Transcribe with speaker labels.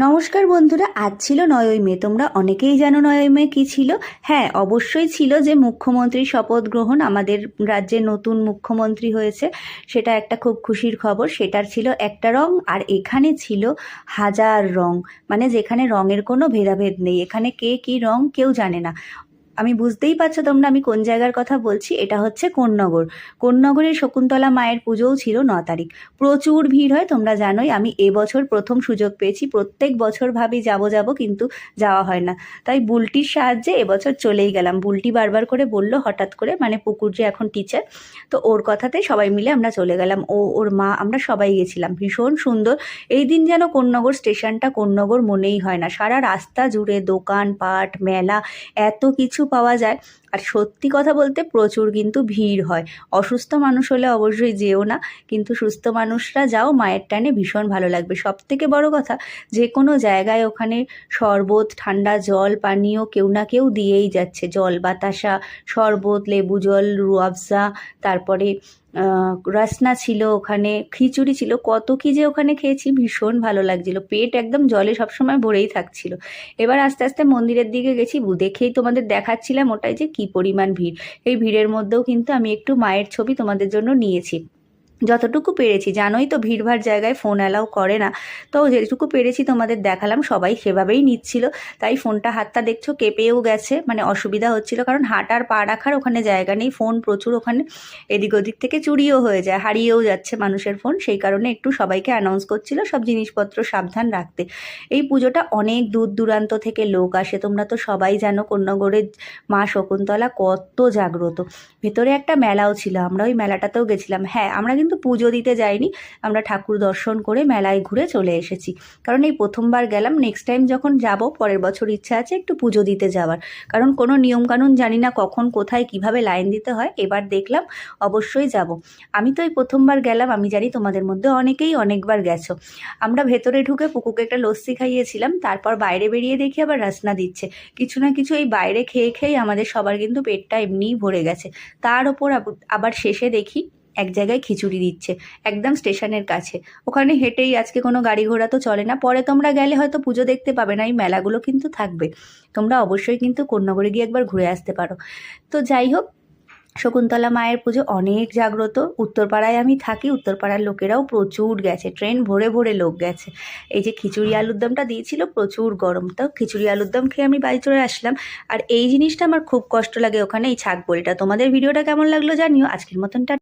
Speaker 1: নমস্কার বন্ধুরা, আজ ছিল 9ই মে। তোমরা অনেকেই জানো 9ই মে কী ছিল। হ্যাঁ, অবশ্যই ছিল যে মুখ্যমন্ত্রীর শপথ গ্রহণ, আমাদের রাজ্যের নতুন মুখ্যমন্ত্রী হয়েছে, সেটা একটা খুব খুশির খবর। সেটার ছিল একটা রং, আর এখানে ছিল হাজার রং। মানে যেখানে রঙের কোনো ভেদাভেদ নেই, এখানে কে কী রং কেউ জানে না। আমি বুঝতেই পারছো তোমরা আমি কোন জায়গার কথা বলছি। এটা হচ্ছে কোন্নগর। কোন্নগরের শকুন্তলা মায়ের পুজোও ছিল 9 তারিখ। প্রচুর ভিড় হয়, তোমরা জানোই। আমি এবছর প্রথম সুযোগ পেয়েছি, প্রত্যেক বছর ভাবি যাব যাব, কিন্তু যাওয়া হয় না। তাই বুলটির সাহায্যে এবছর চলেই গেলাম। বুলটি বারবার করে বলল হঠাৎ করে, মানে পুকুর যে এখন টিচার, তো ওর কথাতে সবাই মিলে আমরা চলে গেলাম। ওর মা, আমরা সবাই গেছিলাম। ভীষণ সুন্দর। এই দিন যেন কোন্নগর স্টেশনটা কোন্নগর মনেই হয় না। সারা রাস্তা জুড়ে দোকান পাট মেলা, এত কিছু পাওয়া যায়। আর সত্যি কথা বলতে প্রচুর কিন্তু ভিড় হয়। অসুস্থ মানুষ হলে অবশ্যই যেও না, কিন্তু সুস্থ মানুষরা যাও, মায়ের টানে ভীষণ ভালো লাগবে। সব থেকে বড় কথা, যে কোনো জায়গায় ওখানে শরবত, ঠান্ডা জল, পানীয় কেউ না কেউ দিয়েই যাচ্ছে। জল বাতাসা, শরবত, লেবু জল, রুয়াবজা, তারপরে রসনা ছিল, ওখানে খিচুড়ি ছিল, কত কী যে ওখানে খেয়েছি, ভীষণ ভালো লাগছিল। পেট একদম জলে সবসময় ভরেই থাকছিল। এবার আস্তে আস্তে মন্দিরের দিকে গেছি, দেখেই তোমাদের দেখাচ্ছিলাম ওটাই যে কী পরিমাণ ভিড়। এই ভিড়ের মধ্যেও কিন্তু আমি একটু মায়ের ছবি তোমাদের জন্য নিয়েছি, যতটুকু পেরেছি। জানোই তো ভিড়ভাড় জায়গায় ফোন অ্যালাউ করে না, তো যেটুকু পেরেছি তোমাদের দেখালাম। সবাই সেভাবেই নিচ্ছিল, তাই ফোনটা হাতটা দেখছো কেঁপেও গেছে, মানে অসুবিধা হচ্ছিল, কারণ হাঁটার পা রাখার ওখানে জায়গা নেই। ফোন প্রচুর ওখানে এদিক ওদিক থেকে চুরিও হয়ে যায়, হারিয়েও যাচ্ছে মানুষের ফোন। সেই কারণে একটু সবাইকে অ্যানাউন্স করছিল সব জিনিসপত্র সাবধান রাখতে। এই পুজোটা অনেক দূর দূরান্ত থেকে লোক আসে, তোমরা তো সবাই জানো কোন্নগরের মা শকুন্তলা কত জাগ্রত। ভেতরে একটা মেলাও ছিল, আমরা ওই মেলাটাতেও গেছিলাম। হ্যাঁ, আমরা কিন্তু পুজো দিতে যাইনি, আমরা ঠাকুর দর্শন করে মেলায় ঘুরে চলে এসেছি। কারণ এই প্রথমবার গেলাম, নেক্সট টাইম যখন যাব পরের বছর ইচ্ছা আছে একটু পুজো দিতে যাওয়ার। কারণ কোনো নিয়মকানুন জানি না কখন কোথায় কিভাবে লাইন দিতে হয়, এবার দেখলাম অবশ্যই যাব। আমি তো এই প্রথমবার গেলাম, আমি জানি তোমাদের মধ্যে অনেকেই অনেকবার গেছো। আমরা ভেতরে ঢুকে পুকুকে একটা লস্যি খাইয়েছিলাম, তারপর বাইরে বেরিয়ে দেখি আবার রাসনা দিচ্ছে। কিছু না কিছু এই বাইরে খেয়ে খেয়েই আমাদের সবার কিন্তু পেটটা এমনিই ভরে গেছে। তার ওপর আবার শেষে দেখি এক জায়গায় খিচুড়ি দিচ্ছে, একদম স্টেশনের কাছে। ওখানে হেঁটেই, আজকে কোনো গাড়ি ঘোড়া তো চলে না। পরে তোমরা গেলে হয়তো পুজো দেখতে পাবে না, এই মেলাগুলো কিন্তু থাকবে। তোমরা অবশ্যই কিন্তু কোন্নগরে গিয়ে একবার ঘুরে আসতে পারো। তো যাই হোক, শকুন্তলা মায়ের পুজো অনেক জাগ্রত। উত্তরপাড়ায় আমি থাকি, উত্তরপাড়ার লোকেরাও প্রচুর গেছে, ট্রেন ভরে ভরে লোক গেছে। এই যে খিচুড়ি আলুর দমটা দিয়েছিল, প্রচুর গরম, তো খিচুড়ি আলুর দম খেয়ে আমি বাড়ি চলে আসলাম। আর এই জিনিসটা আমার খুব কষ্ট লাগে ওখানে, এই ছাগ বড়িটা। তোমাদের ভিডিওটা কেমন লাগলো জানিও। আজকের মতন